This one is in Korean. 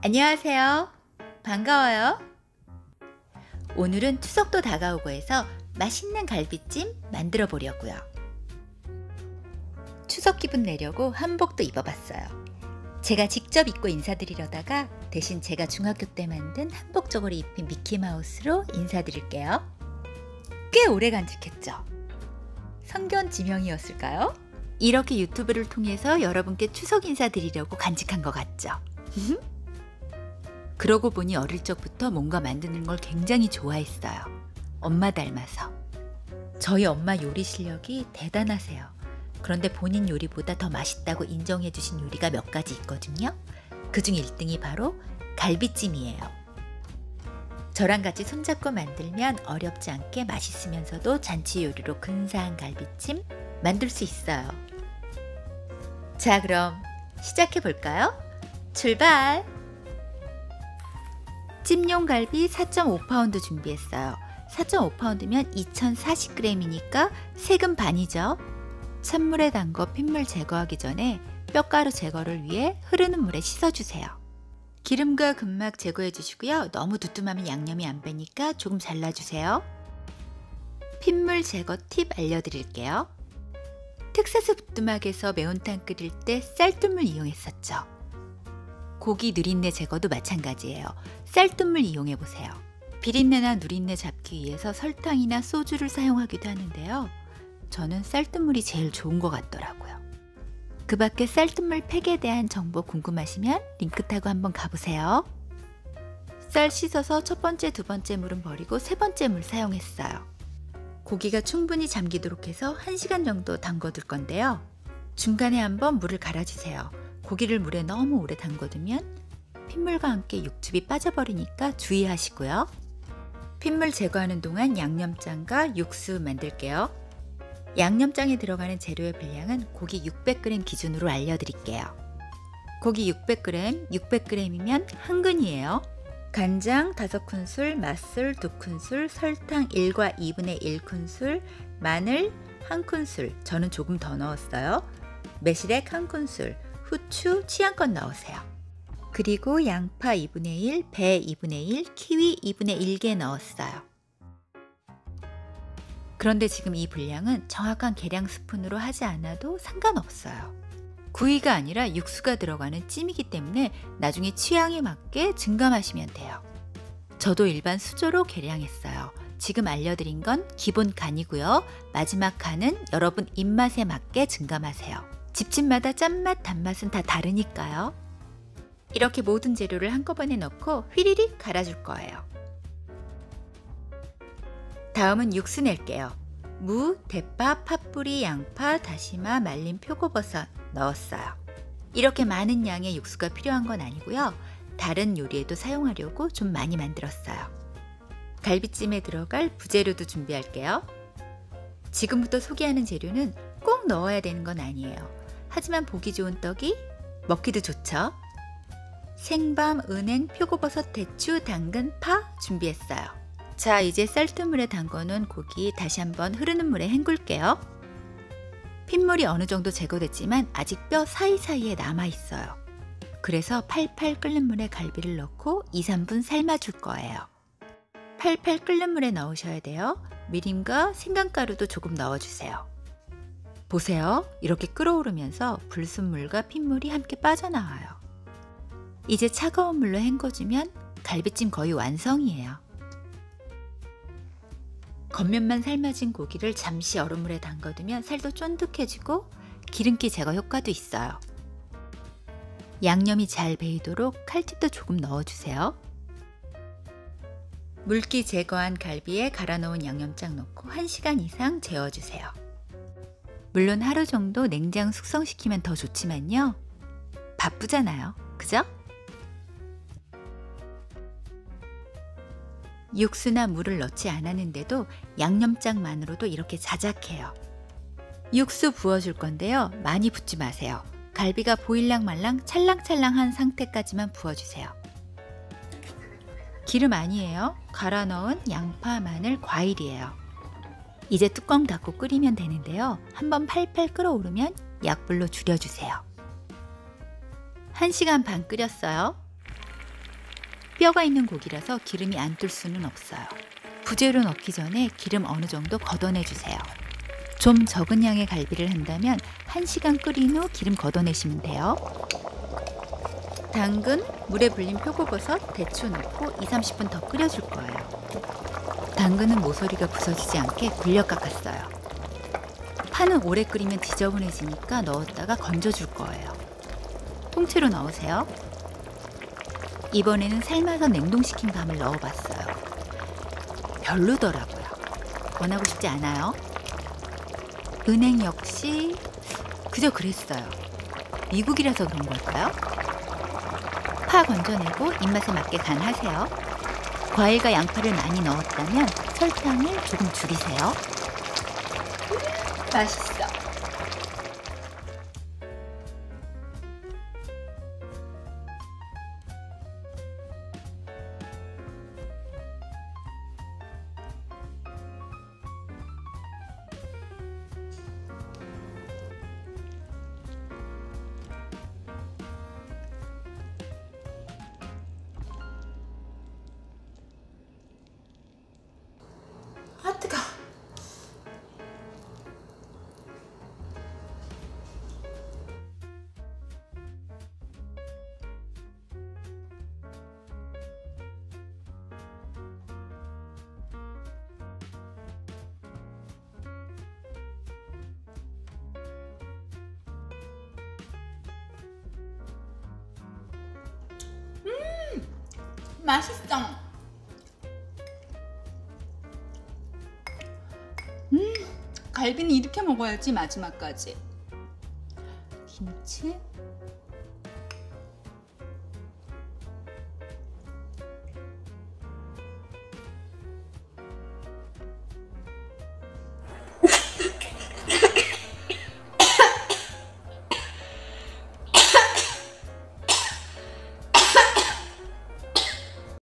안녕하세요. 반가워요. 오늘은 추석도 다가오고 해서 맛있는 갈비찜 만들어 보려고요. 추석 기분 내려고 한복도 입어봤어요. 제가 직접 입고 인사드리려다가 대신 제가 중학교 때 만든 한복 저고리 입힌 미키마우스로 인사드릴게요. 꽤 오래 간직했죠. 성견 지명이었을까요? 이렇게 유튜브를 통해서 여러분께 추석 인사드리려고 간직한 것 같죠? 그러고 보니 어릴 적부터 뭔가 만드는 걸 굉장히 좋아했어요. 엄마 닮아서. 저희 엄마 요리 실력이 대단하세요. 그런데 본인 요리보다 더 맛있다고 인정해 주신 요리가 몇 가지 있거든요. 그중 1등이 바로 갈비찜이에요. 저랑 같이 손잡고 만들면 어렵지 않게 맛있으면서도 잔치 요리로 근사한 갈비찜 만들 수 있어요. 자, 그럼 시작해 볼까요? 출발! 찜용 갈비 4.5파운드 준비했어요. 4.5파운드면 2040g이니까 세금 반이죠. 찬물에 담궈 핏물 제거하기 전에 뼈가루 제거를 위해 흐르는 물에 씻어주세요. 기름과 근막 제거해 주시고요. 너무 두툼하면 양념이 안 배니까 조금 잘라주세요. 핏물 제거 팁 알려드릴게요. 텍사스 부뚜막에서 매운탕 끓일 때 쌀뜨물 이용했었죠. 고기 누린내 제거도 마찬가지예요. 쌀뜨물 이용해보세요. 비린내나 누린내 잡기 위해서 설탕이나 소주를 사용하기도 하는데요. 저는 쌀뜨물이 제일 좋은 것 같더라고요. 그 밖에 쌀뜨물 팩에 대한 정보 궁금하시면 링크 타고 한번 가보세요. 쌀 씻어서 첫 번째, 두 번째 물은 버리고 세 번째 물 사용했어요. 고기가 충분히 잠기도록 해서 1시간 정도 담궈둘 건데요. 중간에 한번 물을 갈아주세요. 고기를 물에 너무 오래 담궈두면 핏물과 함께 육즙이 빠져버리니까 주의하시고요. 핏물 제거하는 동안 양념장과 육수 만들게요. 양념장에 들어가는 재료의 분량은 고기 600g 기준으로 알려드릴게요. 고기 600g, 600g이면 한 근이에요. 간장 5큰술, 맛술 2큰술, 설탕 1과 2분의 1큰술, 마늘 1큰술, 저는 조금 더 넣었어요. 매실액 1큰술, 후추 취향껏 넣으세요. 그리고 양파 2분의 1, 배 2분의 1, 키위 2분의 1개 넣었어요. 그런데 지금 이 분량은 정확한 계량 스푼으로 하지 않아도 상관없어요. 구이가 아니라 육수가 들어가는 찜이기 때문에 나중에 취향에 맞게 증감하시면 돼요. 저도 일반 수저로 계량했어요. 지금 알려드린 건 기본 간이고요. 마지막 간은 여러분 입맛에 맞게 증감하세요. 집집마다 짠맛, 단맛은 다 다르니까요. 이렇게 모든 재료를 한꺼번에 넣고 휘리릭 갈아줄 거예요. 다음은 육수 낼게요. 무, 대파, 팥뿌리, 양파, 다시마, 말린 표고버섯 넣었어요. 이렇게 많은 양의 육수가 필요한 건 아니고요. 다른 요리에도 사용하려고 좀 많이 만들었어요. 갈비찜에 들어갈 부재료도 준비할게요. 지금부터 소개하는 재료는 꼭 넣어야 되는 건 아니에요. 하지만 보기 좋은 떡이 먹기도 좋죠. 생밤, 은행, 표고버섯, 대추, 당근, 파 준비했어요. 자, 이제 쌀뜨물에 담궈놓은 고기 다시 한번 흐르는 물에 헹굴게요. 핏물이 어느 정도 제거됐지만 아직 뼈 사이사이에 남아있어요. 그래서 팔팔 끓는 물에 갈비를 넣고 2, 3분 삶아줄 거예요. 팔팔 끓는 물에 넣으셔야 돼요. 미림과 생강가루도 조금 넣어주세요. 보세요. 이렇게 끓어오르면서 불순물과 핏물이 함께 빠져나와요. 이제 차가운 물로 헹궈주면 갈비찜 거의 완성이에요. 겉면만 삶아진 고기를 잠시 얼음물에 담궈두면 살도 쫀득해지고 기름기 제거 효과도 있어요. 양념이 잘 배이도록 칼집도 조금 넣어주세요. 물기 제거한 갈비에 갈아 놓은 양념장 넣고 1시간 이상 재워주세요. 물론 하루 정도 냉장 숙성시키면 더 좋지만요. 바쁘잖아요. 그죠? 육수나 물을 넣지 않았는데도 양념장만으로도 이렇게 자작해요. 육수 부어줄 건데요. 많이 붓지 마세요. 갈비가 보일랑 말랑 찰랑찰랑한 상태까지만 부어주세요. 기름 아니에요. 갈아 넣은 양파, 마늘, 과일이에요. 이제 뚜껑 닫고 끓이면 되는데요. 한번 팔팔 끓어오르면 약불로 줄여주세요. 1시간 반 끓였어요. 뼈가 있는 고기라서 기름이 안 뜰 수는 없어요. 부재료 넣기 전에 기름 어느 정도 걷어내 주세요. 좀 적은 양의 갈비를 한다면 1시간 끓인 후 기름 걷어내시면 돼요. 당근, 물에 불린 표고버섯, 대추 넣고 2~30분 더 끓여줄 거예요. 당근은 모서리가 부서지지 않게 굴려 깎았어요. 파는 오래 끓이면 지저분해지니까 넣었다가 건져줄 거예요. 통째로 넣으세요. 이번에는 삶아서 냉동시킨 밤을 넣어봤어요. 별로더라고요. 원하고 싶지 않아요. 은행 역시 그저 그랬어요. 미국이라서 그런 걸까요? 파 건져내고 입맛에 맞게 간하세요. 과일과 양파를 많이 넣었다면 설탕을 조금 줄이세요. 맛있어. 아, 뜨거. 맛있어. 갈비는 이렇게 먹어야지 마지막까지. 김치.